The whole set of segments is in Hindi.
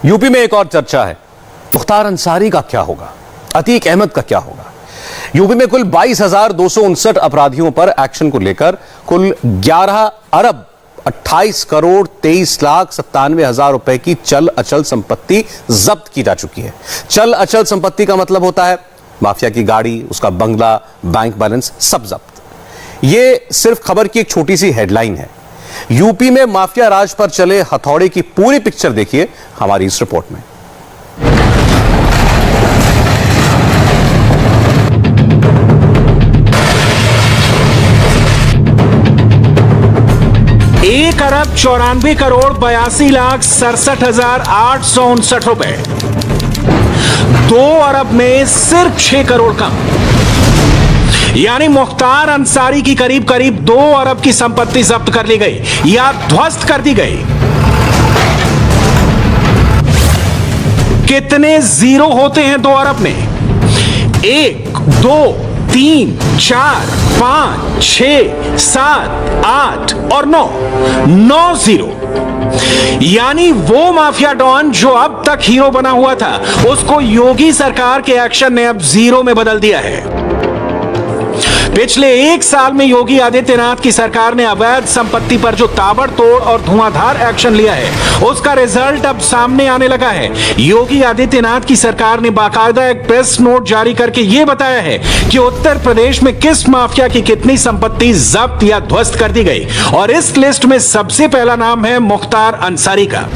यूपी में एक और चर्चा है, मुख्तार अंसारी का क्या होगा, अतीक अहमद का क्या होगा। यूपी में कुल 22,259 अपराधियों पर एक्शन को लेकर कुल 11 अरब 28 करोड़ 23 लाख 97 हजार रुपए की चल अचल संपत्ति जब्त की जा चुकी है। चल अचल संपत्ति का मतलब होता है माफिया की गाड़ी, उसका बंगला, बैंक बैलेंस सब जब्त। यह सिर्फ खबर की एक छोटी सी हेडलाइन है। यूपी में माफिया राज पर चले हथौड़े की पूरी पिक्चर देखिए हमारी इस रिपोर्ट में। एक अरब 94 करोड़ 82 लाख 67,859 रुपए, 2 अरब में सिर्फ 6 करोड़ कम, यानी मुख्तार अंसारी की करीब करीब 2 अरब की संपत्ति जब्त कर ली गई या ध्वस्त कर दी गई। कितने जीरो होते हैं 2 अरब में? 1, 2, 3, 4, 5, 6, 7, 8 और 9 जीरो। यानी वो माफिया डॉन जो अब तक हीरो बना हुआ था, उसको योगी सरकार के एक्शन ने अब जीरो में बदल दिया है। पिछले 1 साल में योगी आदित्यनाथ की सरकार ने अवैध संपत्ति पर जो ताबड़तोड़ और धुआंधार एक्शन लिया है, उसका रिजल्ट अब सामने आने लगा है। योगी आदित्यनाथ की सरकार ने बाकायदा एक प्रेस नोट जारी करके यह बताया है कि उत्तर प्रदेश में किस माफिया की कितनी संपत्ति जब्त या ध्वस्त कर दी गई, और इस लिस्ट में सबसे पहला नाम है मुख्तार अंसारी का।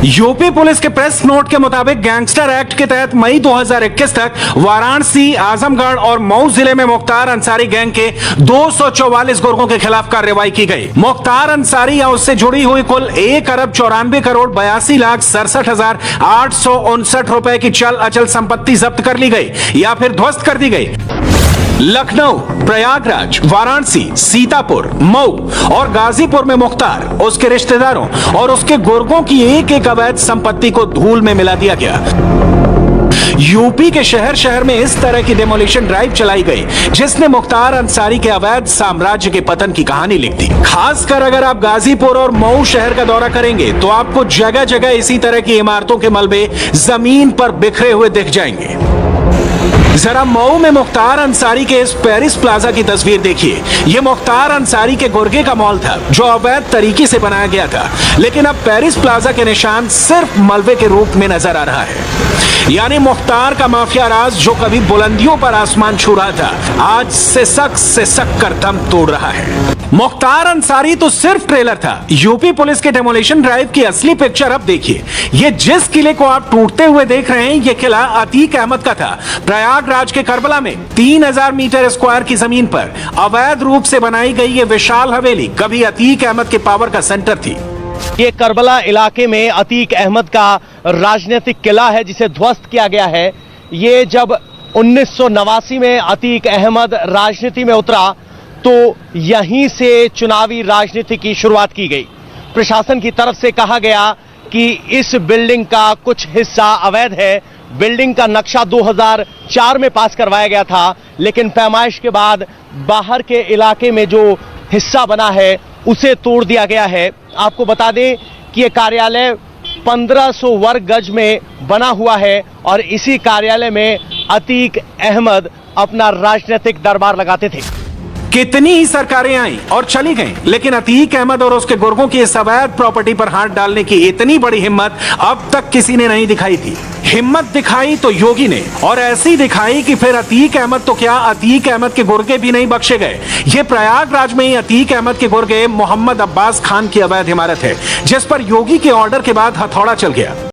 यूपी पुलिस के प्रेस नोट के मुताबिक गैंगस्टर एक्ट के तहत मई 2021 तक वाराणसी, आजमगढ़ और मऊ जिले में मुख्तार अंसारी गैंग के 244 गुर्गों के खिलाफ कार्रवाई की गई। मुख्तार अंसारी या उससे जुड़ी हुई कुल 1 अरब 94 करोड़ 82 लाख 67,859 रुपए की चल अचल संपत्ति जब्त कर ली गई या फिर ध्वस्त कर दी गई। लखनऊ, प्रयागराज, वाराणसी, सीतापुर, मऊ और गाजीपुर में मुख्तार, उसके रिश्तेदारों और उसके गुर्गों की एक एक अवैध संपत्ति को धूल में मिला दिया गया। यूपी के शहर शहर में इस तरह की डेमोलिशन ड्राइव चलाई गई जिसने मुख्तार अंसारी के अवैध साम्राज्य के पतन की कहानी लिख दी। खासकर अगर आप गाजीपुर और मऊ शहर का दौरा करेंगे तो आपको जगह जगह इसी तरह की इमारतों के मलबे जमीन पर बिखरे हुए दिख जाएंगे। जरा मऊ में मुख्तार अंसारी के इस पेरिस प्लाजा की तस्वीर देखिए। यह मुख्तार अंसारी के गुर्गे का मॉल था जो अवैध तरीके से बनाया गया था, लेकिन अब पेरिस प्लाजा के निशान सिर्फ मलबे के रूप में नजर आ रहा है। यानी मुख्तार का माफिया राज जो कभी बुलंदियों पर आसमान छू रहा था, आज सिसक कर दम तोड़ रहा है। मुख्तार अंसारी तो सिर्फ ट्रेलर था। यूपी पुलिस के डेमोलिशन ड्राइव की असली पिक्चर अब देखिए। ये जिस किले को आप टूटते हुए देख रहे हैं, ये किला अतीक अहमद का था। प्रयागराज के करबला में 3000 मीटर स्क्वायर की जमीन पर अवैध रूप से बनाई गई ये विशाल हवेली कभी अतीक अहमद के पावर का सेंटर थी। ये करबला इलाके में अतीक अहमद का राजनीतिक किला है जिसे ध्वस्त किया गया है। ये जब 1989 में अतीक अहमद राजनीति में उतरा तो यहीं से चुनावी राजनीति की शुरुआत की गई। प्रशासन की तरफ से कहा गया कि इस बिल्डिंग का कुछ हिस्सा अवैध है। बिल्डिंग का नक्शा 2004 में पास करवाया गया था, लेकिन पैमाइश के बाद बाहर के इलाके में जो हिस्सा बना है उसे तोड़ दिया गया है। आपको बता दें कि यह कार्यालय 1500 वर्ग गज में बना हुआ है और इसी कार्यालय में अतीक अहमद अपना राजनीतिक दरबार लगाते थे। कितनी ही सरकारें आई और चली गईं, लेकिन अतीक अहमद और उसके गुर्गों की इस अवैध प्रॉपर्टी पर हाथ डालने की इतनी बड़ी हिम्मत अब तक किसी ने नहीं दिखाई थी। हिम्मत दिखाई तो योगी ने, और ऐसी दिखाई कि फिर अतीक अहमद तो क्या, अतीक अहमद के गुर्गे भी नहीं बख्शे गए। ये प्रयागराज में ही अतीक अहमद के गुर्गे मोहम्मद अब्बास खान की अवैध इमारत है जिस पर योगी के ऑर्डर के बाद हथौड़ा चल गया।